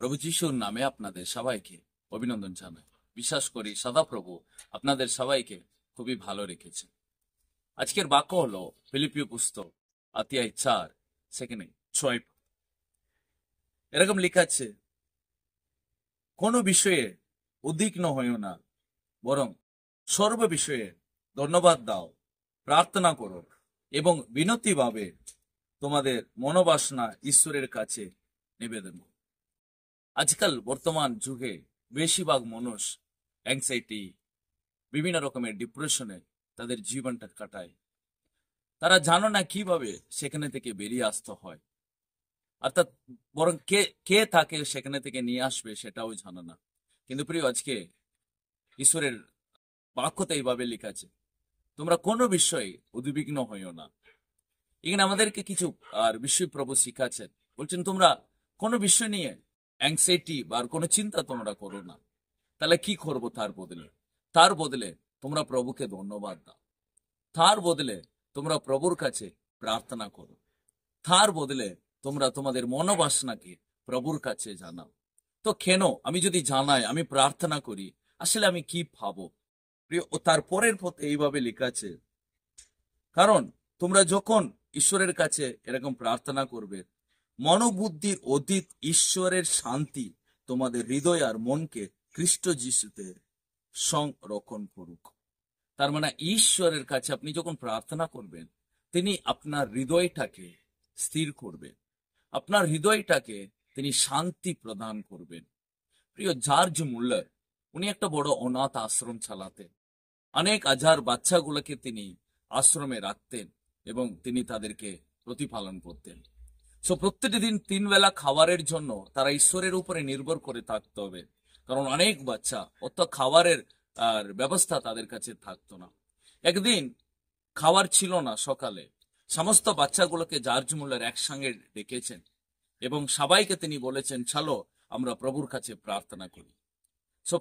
প্রভু যিশুর নামে আপনাদের সবাইকে অভিনন্দন জানাই। বিশ্বাস করি সদাপ্রভু আপনাদের সবাইকে খুবই ভালো রেখেছেন। আজকের বাক্য হলো ফিলিপিও পুস্তক অধ্যায় 4 সেখানে 6। এরকম লেখা আছে, কোনো বিষয়ে উদ্বিগ্ন হইও না, বরং সর্ব বিষয়ে ধন্যবাদ দাও, প্রার্থনা করো এবং বিনতিভাবে তোমাদের মনোবাসনা ঈশ্বরের কাছে নিবেদন করো। আজকাল বর্তমান যুগে বেশিরভাগ মানুষ অ্যাংজাইটি, বিভিন্ন রকমের ডিপ্রেশনে তাদের জীবনটা কাটায়। তারা জানো না কিভাবে সেখানে থেকে বেরিয়ে আসতে হয়, অর্থাৎ বরং কে কে তাকে সেখানে থেকে নিয়ে আসবে সেটাও জানো না। কিন্তু প্রিয়, আজকে ঈশ্বরের বাক্যতে এইভাবে লেখা আছে, তোমরা কোনো বিষয়ে উদ্বিগ্ন হইও না। এখানে আমাদেরকে কিছু বিষয় প্রভু শিখাচ্ছেন। বলছেন তোমরা কোনো বিষয় নিয়ে অ্যাংজাইটি বা কোনো চিন্তা তোমরা করো না। তাহলে কি করবো? তার বদলে তোমরা প্রভুকে ধন্যবাদ দাও। তার বদলে তোমরা প্রভুর কাছে প্রার্থনা করো। তার বদলে তোমরা তোমাদের মনোবাসনাকে প্রভুর কাছে জানাও। তো কেন আমি যদি জানাই, আমি প্রার্থনা করি, আসলে আমি কি পাবো? তার পরের পথে এইভাবে লেখা আছে, কারণ তোমরা যখন ঈশ্বরের কাছে এরকম প্রার্থনা করবে, মনোবুদ্ধির অতীত ঈশ্বরের শান্তি তোমাদের হৃদয় আর মনকে খ্রিস্ট যিশুতে সংরক্ষণ করুক। তার মানে ঈশ্বরের কাছে আপনি যখন প্রার্থনা করবেন, তিনি আপনার হৃদয়টাকে স্থির করবেন, আপনার হৃদয়টাকে তিনি শান্তি প্রদান করবেন। প্রিয়, জর্জ মুলার উনি একটা বড় অনাথ আশ্রম চালাতেন। অনেক হাজার বাচ্চাগুলোকে তিনি আশ্রমে রাখতেন এবং তিনি তাদেরকে প্রতিপালন করতেন। প্রত্যেকটি দিন 3 বেলা খাবারের জন্য তারা ঈশ্বরের উপরে নির্ভর করে থাকতে হবে, কারণ অনেক বাচ্চা অত খাবারের ব্যবস্থা তাদের কাছে থাকতো না। একদিন খাবার ছিল না, সকালে সমস্ত বাচ্চাগুলোকে জর্জ মুলার একসঙ্গে ডেকেছেন এবং সবাইকে তিনি বলেছেন, চলো আমরা প্রভুর কাছে প্রার্থনা করি।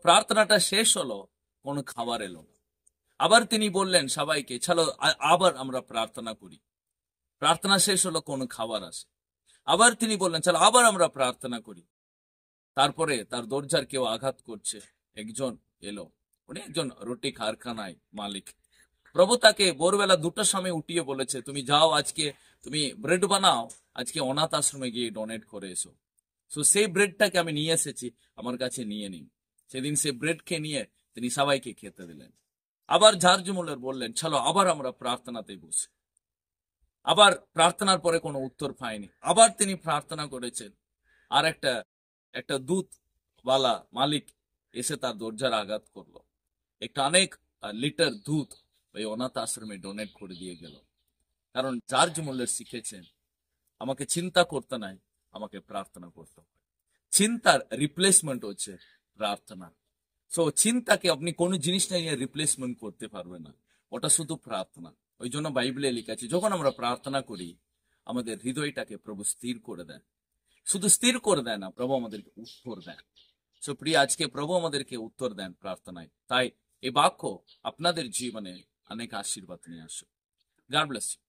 প্রার্থনাটা শেষ হলো, কোনো খাবার এলো না। আবার তিনি বললেন সবাইকে, চলো আবার আমরা প্রার্থনা করি। প্রার্থনা শেষ হলো, কোনো খাবার আসে। আবার তিনি বললেন, চলো আবার আমরা প্রার্থনা করি। তারপরে তার দরজার কেউ আঘাত করছে, একজন এলো, উনি একজন রুটি কারখানায় মালিক। প্রভু তাকে ভোরবেলা 2টার সময় উঠিয়ে বলেছে, তুমি যাও, আজকে তুমি ব্রেড বানাও, আজকে অনাথ আশ্রমে গিয়ে ডোনেট করে এসো। সেই ব্রেডটাকে আমি নিয়ে এসেছি, আমার কাছে নিয়ে নিন। সেদিন সে ব্রেডকে নিয়ে তিনি সবাইকে খেতে দিলেন। আবার জর্জ মুলার বললেন, চলো আবার আমরা প্রার্থনাতে বসি। আবার প্রার্থনার পরে কোনো উত্তর পায়নি। আবার তিনি প্রার্থনা করেছেন, আর একটা দুধওয়ালা মালিক এসে তার দরজার আঘাত করলো। একটা অনেক লিটার দুধ ওই অনাথ আশ্রমে ডোনেট করে দিয়ে গেল। কারণ জর্জ মুলার শিখেছেন, আমাকে চিন্তা করতে নাই, আমাকে প্রার্থনা করতে হয়। চিন্তার রিপ্লেসমেন্ট হচ্ছে প্রার্থনা। চিন্তাকে আপনি কোনো জিনিস নিয়ে রিপ্লেসমেন্ট করতে পারবেন না, ওটা শুধু প্রার্থনা। ওই জন্য বাইবেলে লেখা আছে, যখন আমরা প্রার্থনা করি, আমাদের হৃদয়টাকে প্রভু স্থির করে দেন। শুধু স্থির করে দেয় না, প্রভু আমাদেরকে উত্তর দেন। প্রিয়, আজকে প্রভু আমাদেরকে উত্তর দেন প্রার্থনায়। তাই এই বাক্য আপনাদের জীবনে অনেক আশীর্বাদ নিয়ে আসে। God bless you.